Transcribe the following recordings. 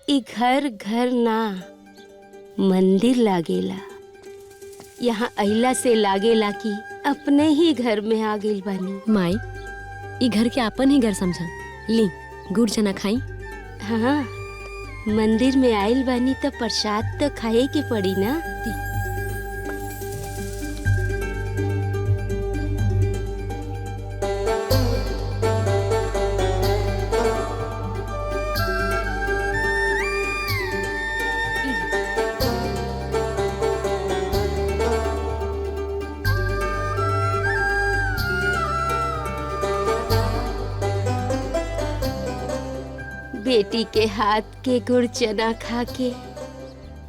ई घर घर ना मंदिर लागेला। यहाँ अइला से लागेला कि अपने ही घर में आ गइल बानी। माई ई घर के अपन ही घर समझा। ली गुड़ चना खाई। हाँ, मंदिर में आइल बानी तो प्रसाद तो खाए के पड़ी ना। बेटी के हाथ के गुड़ चना खा के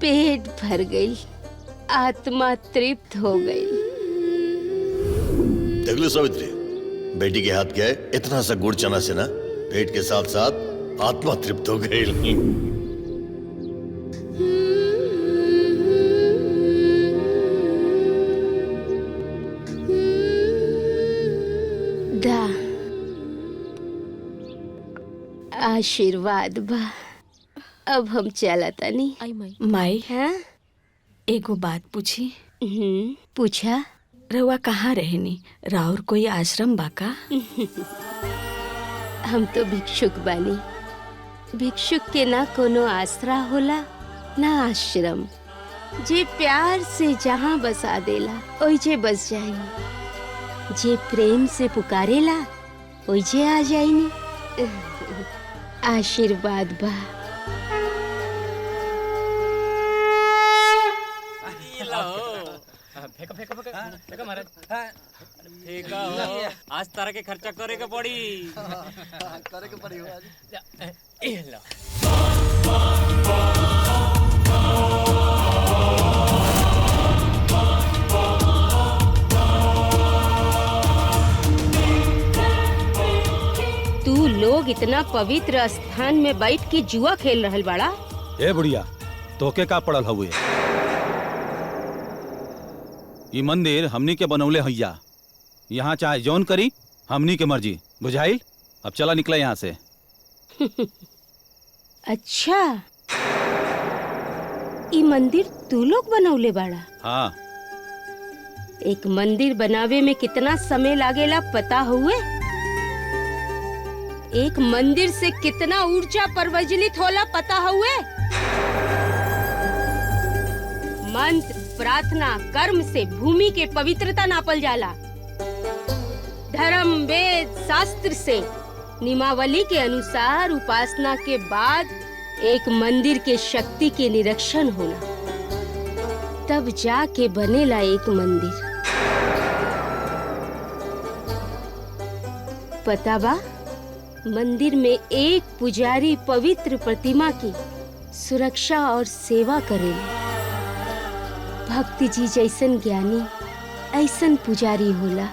पेट भर गई, आत्मा तृप्त हो गई। देख लो सावित्री, बेटी के हाथ के इतना सा गुड़ चना से ना पेट के साथ साथ आत्मा तृप्त हो गई। आशीर्वाद बा। अब हम चला तनी। आई माई। माई, हाँ? एगो बात पूछी? पूछा। रउआ कहाँ रहनी? राउर कोई आश्रम बाका? हम तो भिक्षुक बानी। भिक्षुक के ना कोनो आसरा होला ना आश्रम। जे प्यार से जहाँ बसा देला ओइजे बस जाई। जे प्रेम से पुकारेला ओइजे आ जाइनी। आशीर्वाद बा। फेंका फेंका फेंका फेंका महाराज। फेंका हो, आज तारा के खर्चा करे के पड़ी। करे के पड़ी आज। ए लो। तू लोग इतना पवित्र स्थान में बैठ के जुआ खेल रहल बाड़ा। ए बुढ़िया, तोके का पड़ल हुए? ये मंदिर हमनी के बनौले हैया। यहाँ चाहे जौन करी हमनी के मर्जी, बुझाइल? अब चला निकला यहाँ से। अच्छा, ये मंदिर तू लोग बनौले बाड़ा? हाँ। एक मंदिर बनावे में कितना समय लागेला पता हुए? एक मंदिर से कितना ऊर्जा प्रज्वलित होला पता हुए? मंत्र, प्रार्थना, कर्म से भूमि के पवित्रता नापल जाला। धर्म, वेद, शास्त्र से नियमावली के अनुसार उपासना के बाद एक मंदिर के शक्ति के निरीक्षण होला, तब जाके बनेला एक मंदिर। पता बा? मंदिर में एक पुजारी पवित्र प्रतिमा की सुरक्षा और सेवा करेले। भक्ति जी जैसन ज्ञानी ऐसन पुजारी होला।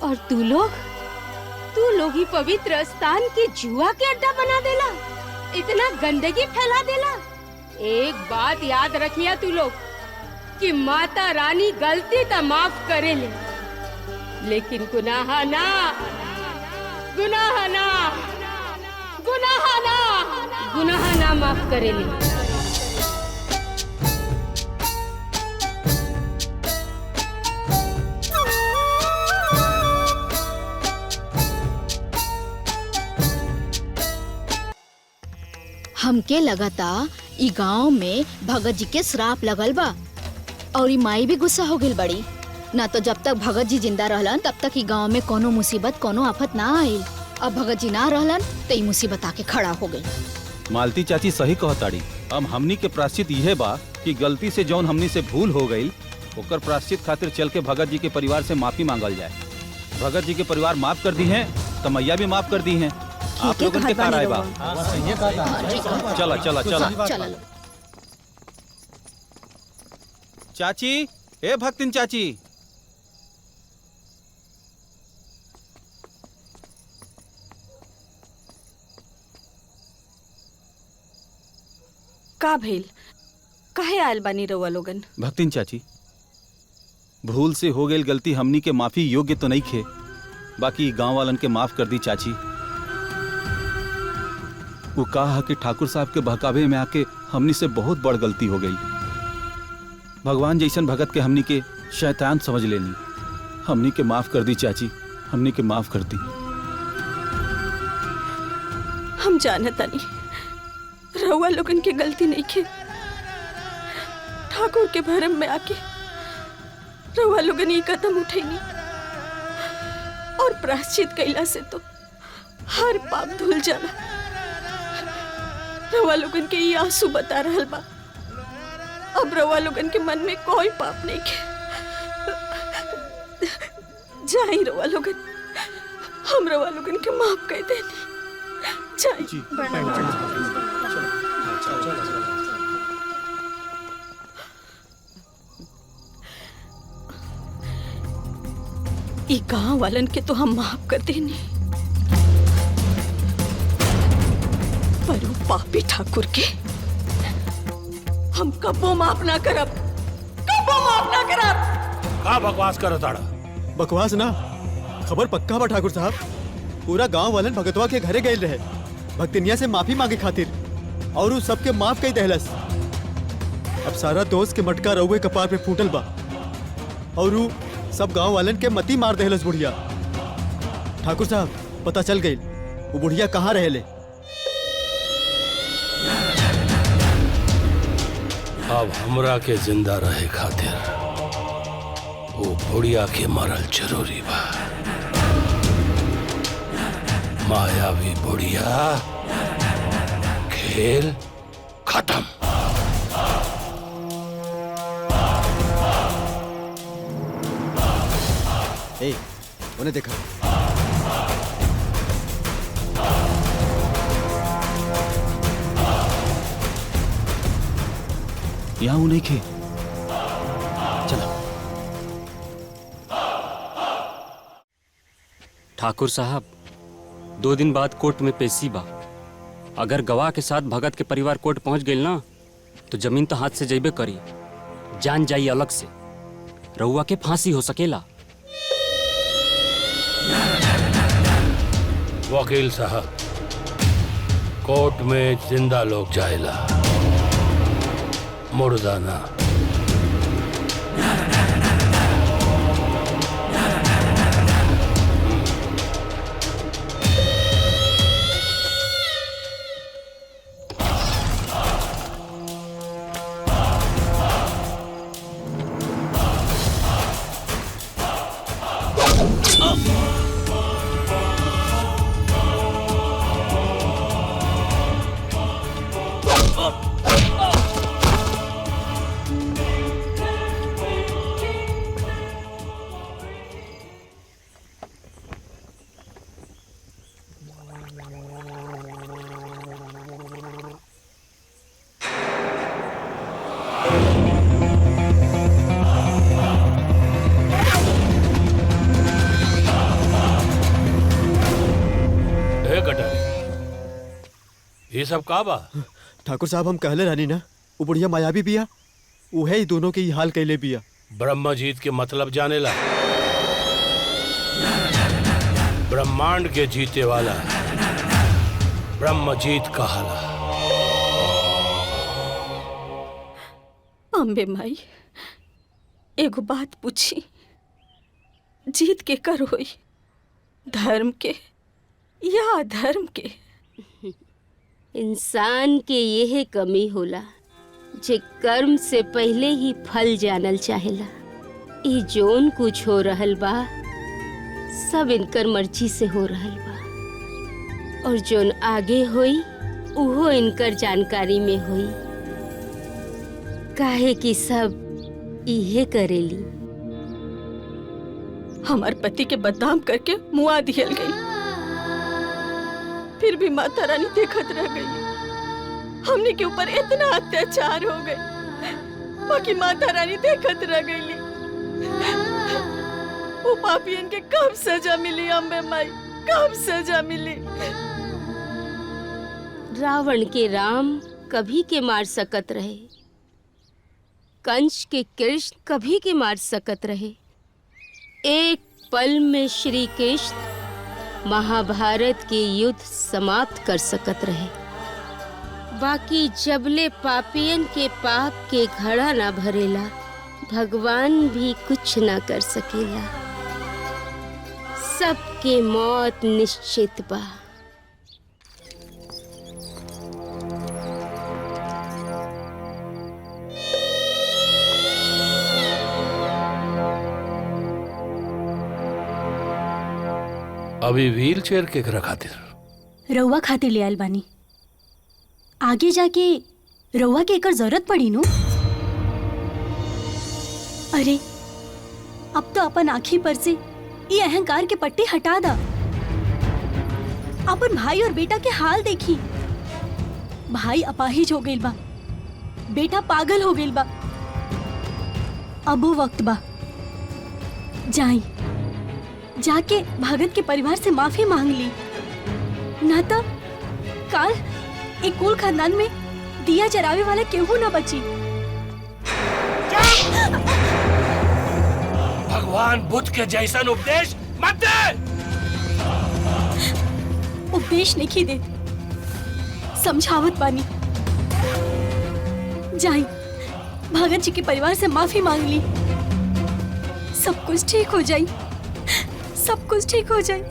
और तू लोग ही पवित्र स्थान के जुआ के अड्डा बना देला, इतना गंदगी फैला देला। एक बात याद रखिया तू लोग कि माता रानी गलती तो माफ करेले, लेकिन गुनाह ना, गुनाह ना, गुनाह ना, गुनाह ना माफ करेले। हमके लगता ई गांव में भगत जी के श्राप लगल बा और ई माई भी गुस्सा हो गई बड़ी। ना तो जब तक भगत जी जिंदा रहलन तब तक ई गांव में कोनो मुसीबत कोनो आफत ना आइल। अब भगत जी ना रहलन तो ई मुसीबत आके खड़ा हो गई। मालती चाची सही कहताड़ी। अब हमनी के प्रायश्चित यह बा कि गलती से जौन हमनी से भूल हो गई ओकर प्रायश्चित खातिर चल के भगत जी के परिवार से माफी मांगल जाए। भगत जी के परिवार माफ कर दी है तो मैया भी माफ कर दी है। आप लोगों के कार आए बा। चला चला चला चला। चाची, ए भक्तिन चाची, का भइल? काहे आयल बानी रउआ लोगन? भक्तिन चाची, भूल से हो गई गलती हमनी के माफी योग्य तो नहीं खे, बाकी गांव वालन के माफ कर दी चाची। वो कहा कि ठाकुर साहब के बहकावे में आके हमनी से बहुत बड़ गलती हो गई। भगवान जैसन भगत के हमनी के शैतान समझ लेनी। हमनी के माफ कर दी चाची, हमनी के माफ कर दी। हम जानता नहीं रउआ लोगन की गलती नहीं के। ठाकुर के भरम में आके रउआ लोगन ये कदम उठैनी और प्रायश्चित कैला से तो हर पाप धुल जाला। रउआ लोगन के ये आंसू बता रहल बा अब रउआ लोगन के मन में कोई पाप नहीं के। जाई रउआ लोगन, हम रउआ लोगन के माफ कर देनी। जाई। ई गांव वालन के तो हम माफ कर देनी, पर वो पापी ठाकुर के हम कबो माफ ना करब, कबो माफ ना करब। का बकवास करो ताड़ा? बकवास ना, खबर पक्का बा ठाकुर साहब। पूरा गांव वालन भगतवा के घरे गए रहे भक्तिनिया से माफी मांगे खातिर, और उ सबके माफ कई दहलस। अब सारा दोस्त के मटका रउए कपार पे फूटल बा, और उ सब गांव वालन के मती मार दहलस बुढ़िया। ठाकुर साहब पता चल गई वो बुढ़िया कहाँ रहेले। अब हमरा के जिंदा रहे खातिर वो बुढ़िया के मरल जरूरी बा। मायावी बुढ़िया, खेल खत्म। ए, उन्हें देखा। यहाँ उन्हें खे चलो। ठाकुर साहब, 2 दिन बाद कोर्ट में पेशी बा। अगर गवाह के साथ भगत के परिवार कोर्ट पहुंच गई ना तो जमीन तो हाथ से जइबे करी, जान जाई अलग से। रउआ के फांसी हो सकेला। वकील साहब, कोर्ट में जिंदा लोग जाएला, मुर्दा ना। ये सब का बा? ठाकुर साहब हम कहले रहनी ना वो बुढ़िया मायावी बिया, उहे ही दोनों के ही हाल कैले बिया। ब्रह्मजीत के मतलब जानेला? ब्रह्मांड के जीते वाला ब्रह्मजीत कहाला। अम्बे माई, एगो बात पूछी, जीत के कर होई, धर्म के या अधर्म के? इंसान के यह कमी होला जे कर्म से पहले ही फल जानल चाहेला। ई जोन कुछ हो रहल बा सब इनकर मर्जी से हो रहल बा, और जोन आगे होई उहो इनकर जानकारी में होई, काहे कि सब इहे करेली। हमार पति के बदनाम करके मुआ दियल गई, फिर भी माता रानी देखत रह गई। हमने के ऊपर इतना अत्याचार हो गए, बाकी माता रानी देखत रह गई। वो पापियन के कब सजा मिली अम्बे माई, कब सजा मिली? रावण के राम कभी के मार सकत रहे, कंस के कृष्ण कभी के मार सकत रहे, एक पल में श्री कृष्ण महाभारत के युद्ध समाप्त कर सकत रहे। बाकी जबले पापियन के पाप के घड़ा ना भरेला, भगवान भी कुछ ना कर सकेला। सबके मौत निश्चित बा। अभी व्हील चेयर केकरा खातिर? रउआ खातिर ले आयल बानी। आगे जाके रउआ के एकर जरूरत पड़ी नु। अरे अब तो अपन आँखी पर से ये अहंकार के पट्टी हटा दा। अपन भाई और बेटा के हाल देखी। भाई अपाहिज हो गइल बा, बेटा पागल हो गइल बा। अब वो वक्त बा, जाई जाके भगत के परिवार से माफी मांग ली, ना तो काल एक कुल खानदान में दिया जरावे वाला केहू ना बची। भगवान बुद्ध के जैसन उपदेश मत दे। उपदेश नहीं दे, समझावत बानी। जाई भगत जी के परिवार से माफी मांग ली, सब कुछ ठीक हो जाए, सब कुछ ठीक हो जाए।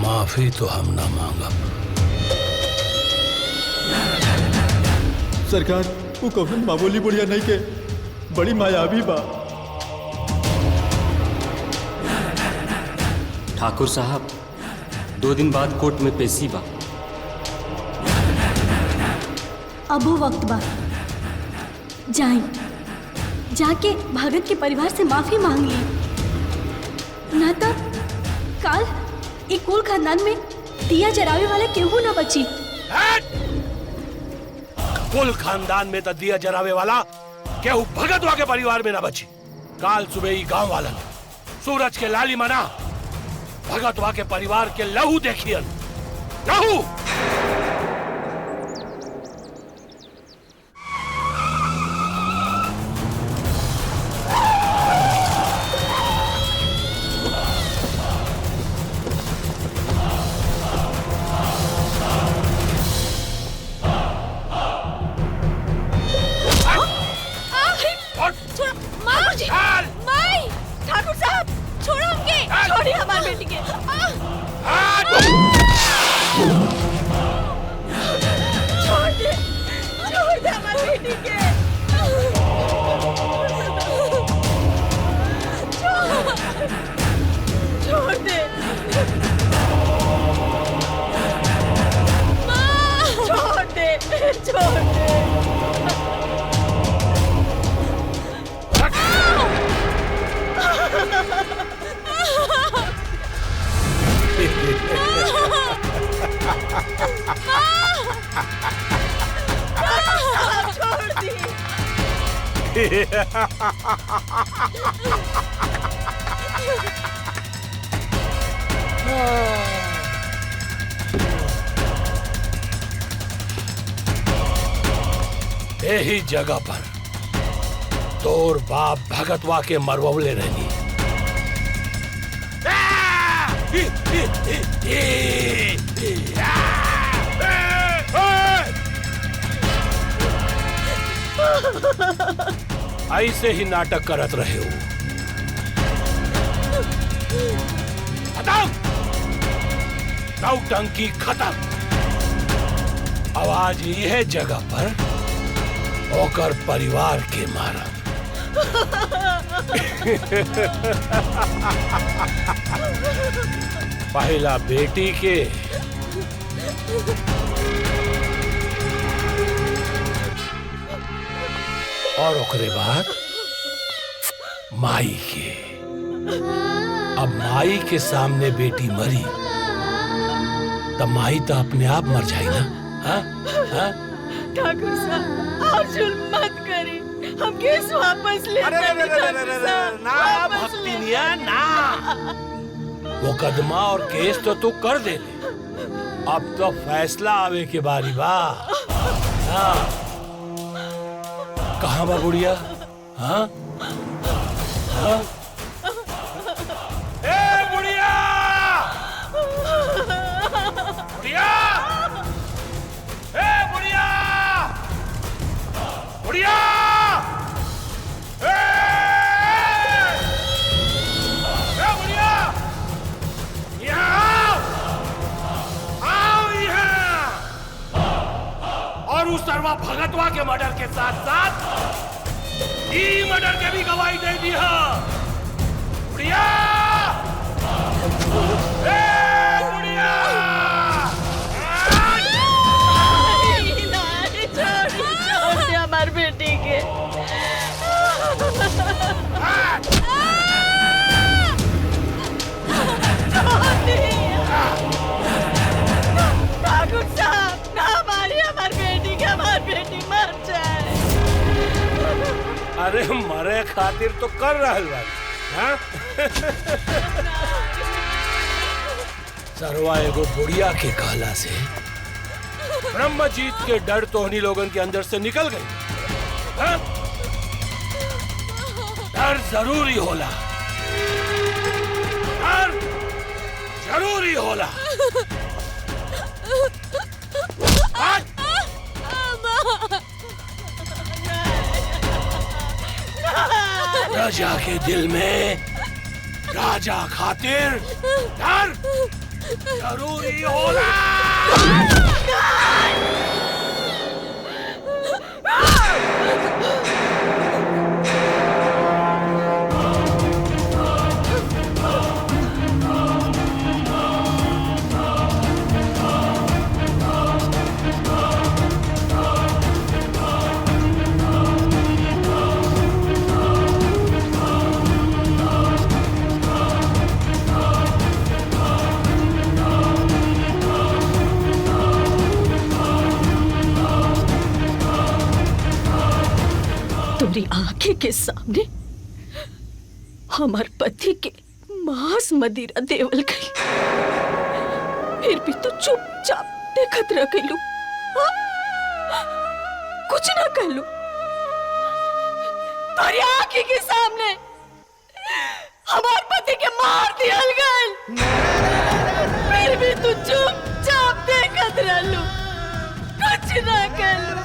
माफी तो हम ना मांगब। सरकार वो कौन मामूली बुढ़िया नहीं के, बड़ी मायावी बा। ठाकुर साहब 2 दिन बाद कोर्ट में पेशी बा। अब वो वक्त बा, जाई जाके भगत के परिवार से माफी मांग ली, ना तो काल एक कुल खानदान में दिया जरावे वाला केहू ना बची। कुल खानदान में तो दिया जरावे वाला केहू भगतवा के परिवार में ना बची। काल सुबह ही गांव वाला सूरज के लाली मना भगतवा के परिवार के लहू देखियन, लहू। ठाकुर साहब छोड़ो हमके, छोड़िए हमारे बेटी के। छोड़ दे हमारी बेटी के। छोड़ दे। छोड़ दे, छोड़ दे। छोड़ दी। यही जगह पर तोर बाप भगतवा के मरवले रहनी। ऐसे ही नाटक करत रहे हो। खत्म, नौटंकी खत्म। आवाज यह जगह पर होकर परिवार के मारा। पहला बेटी के और ओकरे बाद माई के। अब माई के सामने बेटी मरी तब माई तो अपने आप मर जाए ना। हाँ? हाँ? ठाकुर साहब आप जुल्म मत करिए, हम केस वापस ले। ना भक्तिनिया ना, मुकदमा और केस तो तू कर दे ले। अब तो फैसला आवे के बारी बा। हाँ। कहाँ बा बुढ़िया? हाँ? हाँ? ए बुढ़िया! सरवा भगतवा के मर्डर के साथ साथ ई मर्डर के भी गवाही दे दी है। बुढ़िया, ए बुढ़िया, छोड़ दे हमारे बेटी के। ठाकुर साहब, ना मारिए हमारी बेटी के, हमारी बेटी मर जाए। अरे मरे खातिर तो कर रहल बा। हाँ? सरवा एगो बुढ़िया के कहला से ब्रह्मजीत के डर तोहनी लोगन के अंदर से निकल गई। हाँ? डर जरूरी होला, डर जरूरी होला। हाँ? राजा के दिल में राजा खातिर डर जरूरी होला। तुम्हारी आंखें के सामने हमारे पति के मांस मदिरा देवल गई, फिर भी तू चुपचाप देखत रह गई। कुछ ना कर लू। तुम्हारी आंखें के सामने हमारे पति के मार दिया गए, फिर भी तू चुपचाप देखत रह लू। कुछ ना कर लू।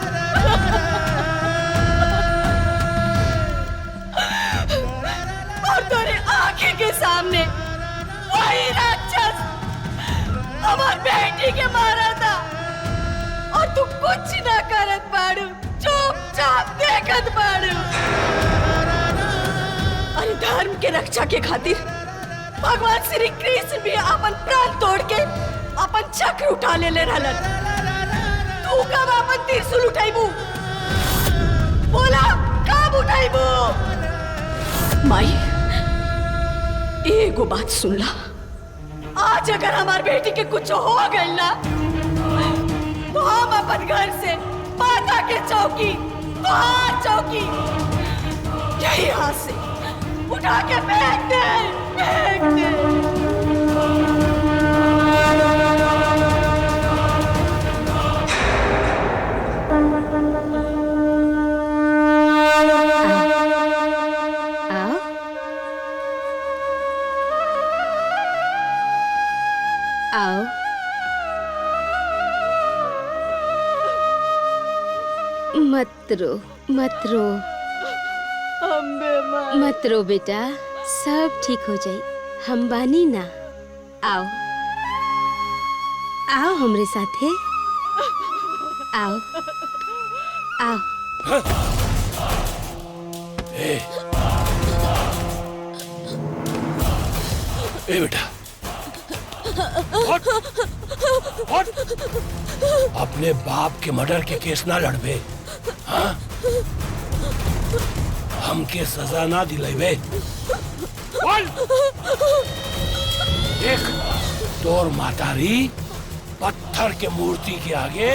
और तेरे आंखें के सामने वही राक्षस हमार बेटी के मारा था, और तू कुछ ना करत बाड़ू, चुपचाप देखत बाड़ू। अरे धर्म के रक्षा के खातिर भगवान श्री कृष्ण भी अपन प्राण तोड़ के अपन चक्र उठा ले रहलन। तू कब अपन त्रिशूल उठाइबू? बोला, कब उठाइबू? माई, एगो बात सुन ला। आज अगर हमारी बेटी के कुछ हो गई ना, तो हम अपन घर से माता के चौकी, चौकी यही हाथ से उठा के फेंक दे, फेंक दे। आओ। मत रो, मत रो, मत रो बेटा, सब ठीक हो जाई। हम बानी ना। आओ, आओ हमरे साथे, आओ, आओ। ए बेटा, अपने बाप के मर्डर के केस ना लड़बे। हाँ? हमके सजा ना दिलाइबे। बोल। देख, तोर मातारी पत्थर के मूर्ति के आगे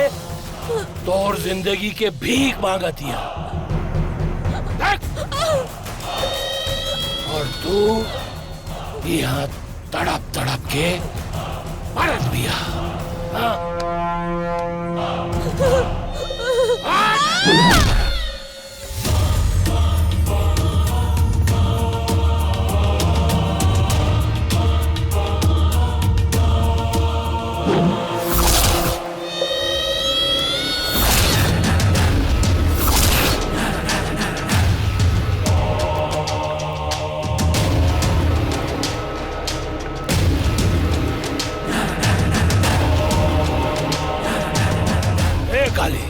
तोर जिंदगी के भीख मांगतिया। देख, और तू यहाँ तड़प तड़प के मरत बिया। हाँ? काली,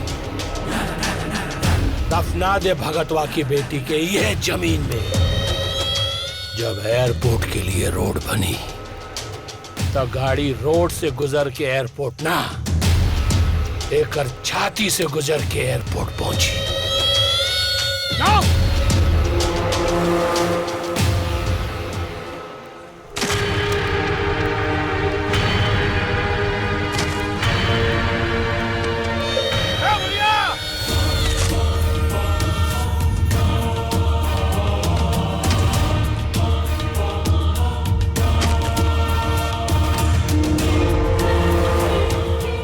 ना दे भगतवा की बेटी के ये जमीन में। जब एयरपोर्ट के लिए रोड बनी तो गाड़ी रोड से गुजर के एयरपोर्ट ना, एकर छाती से गुजर के एयरपोर्ट पहुंची। जाओ।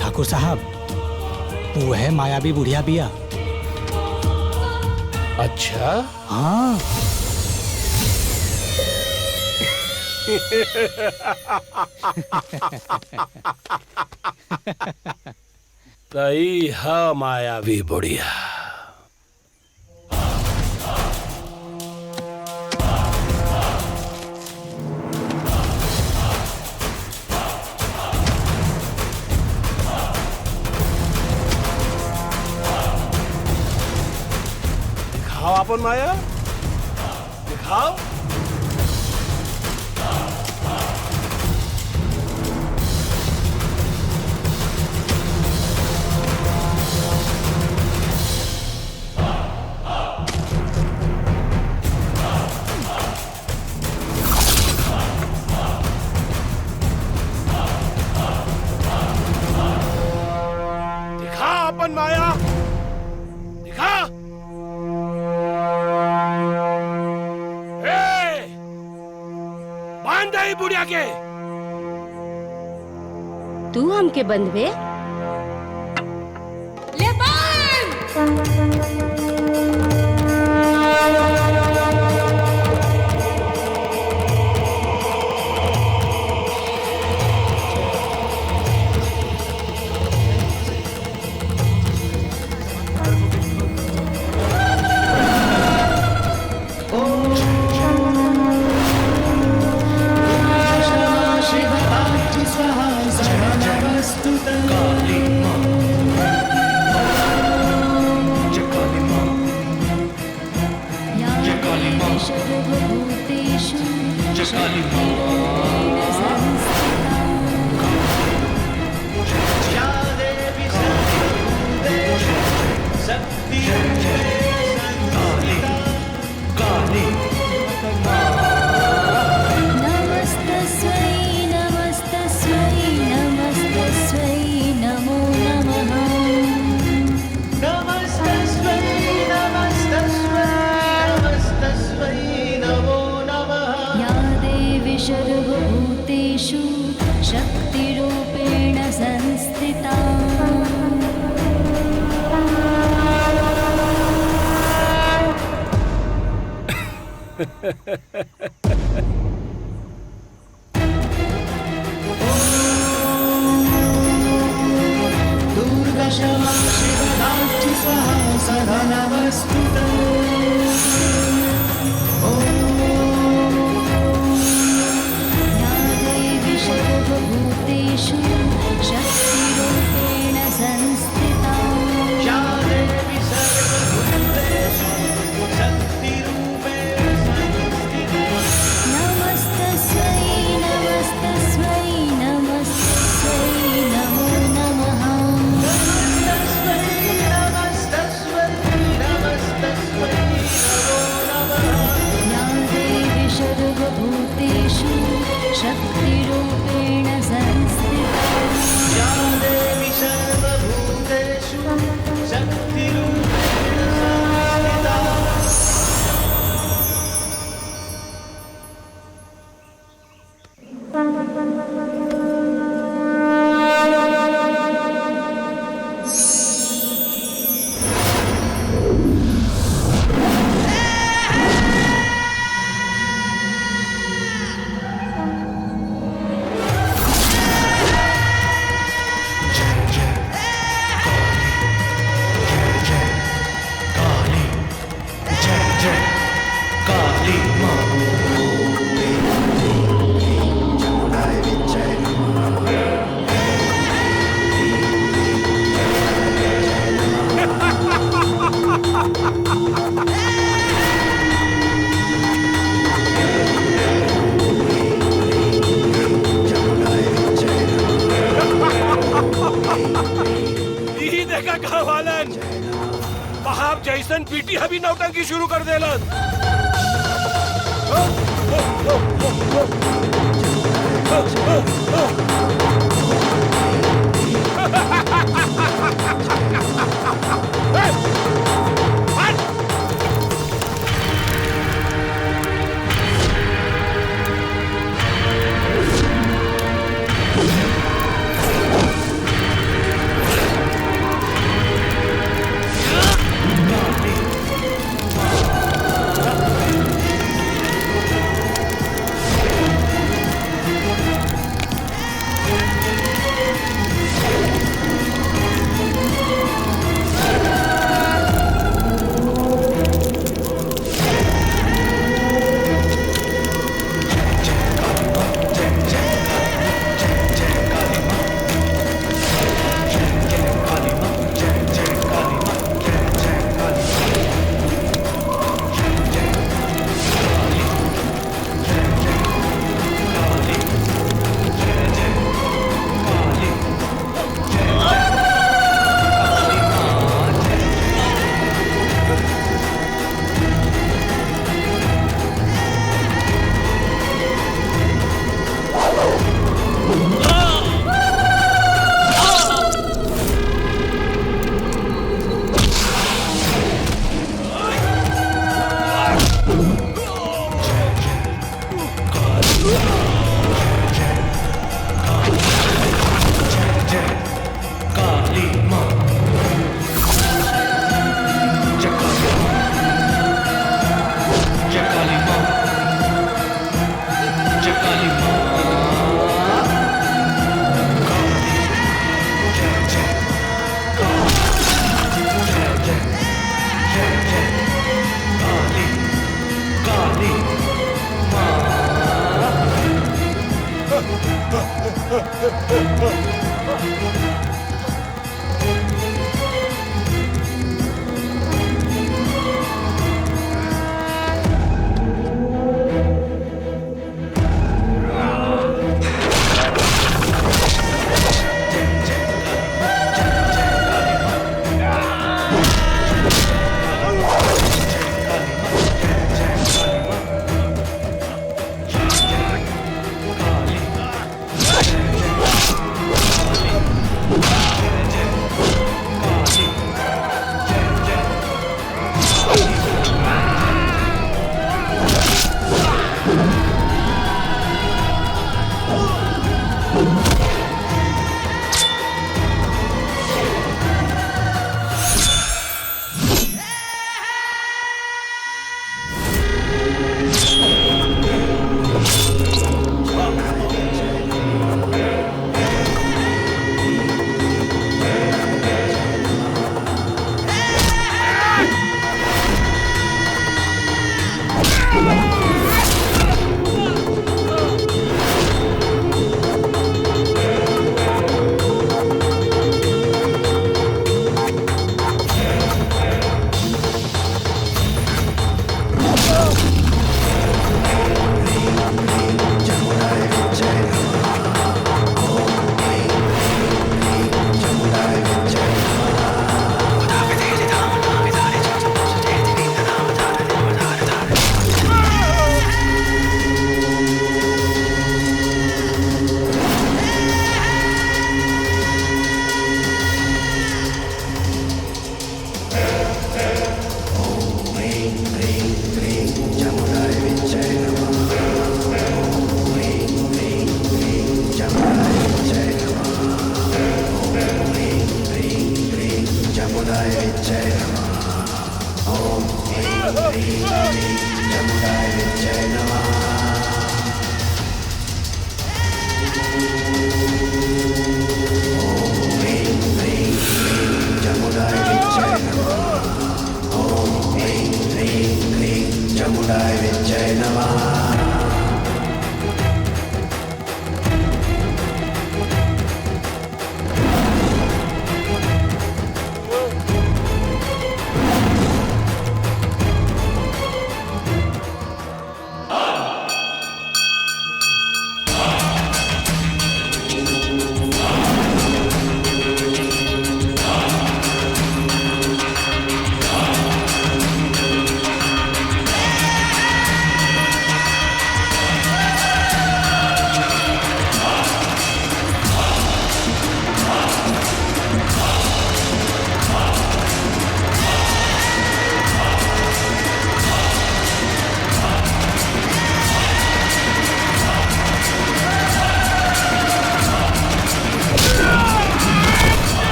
ठाकुर साहब, वो है मायावी बुढ़िया बिया। अच्छा हाँ। तई है मायावी बुढ़िया। दिखाओ अपन माया, दिखाओ। दिखा अपन माया, दिखा। बांध दे बुढ़िया के। तू हमके बंधवे? ले सर्वभूतेषु शक्तिरूपेण संस्थिता। दुर्गा क्षमा शिवरात्रि स्वाहा सदा नमस्तुते। सर्वभूतेषु शक्तिरूपेण संस्थिता। या देवी सर्वभूतेषु शक्तिरूपेण संस्थिता। नमस्तस्यै नमस्तस्यै नमस्तस्यै नमो नमः। नमस्तस्यै नमस्तस्यै नमस्तस्यै नमो नमः। या देवी सर्वभूतेषु शक्तिरूपेण संस्थिता। या देवी सर्वभूतेषु शक्तिरूपेण संस्थिता। बेटी अभी नौटंकी शुरू कर देलन।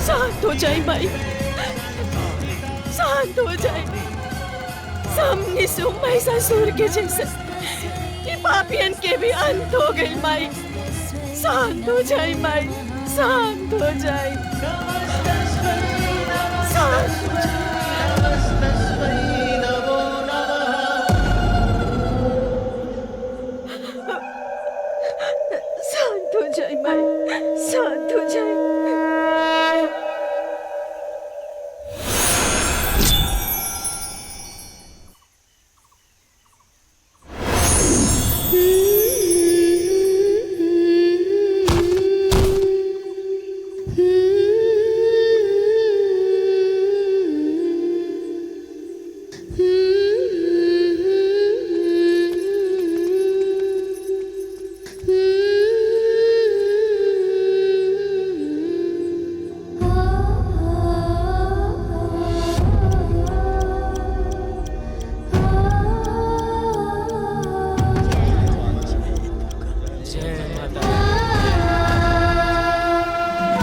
शांत हो जाए माई, शांत हो जाए। सामने से महिषासुर के जैसे ये पापियन के भी अंत हो गई माई। शांत हो जाए माई, शांत हो जाए, शांत हो जाए।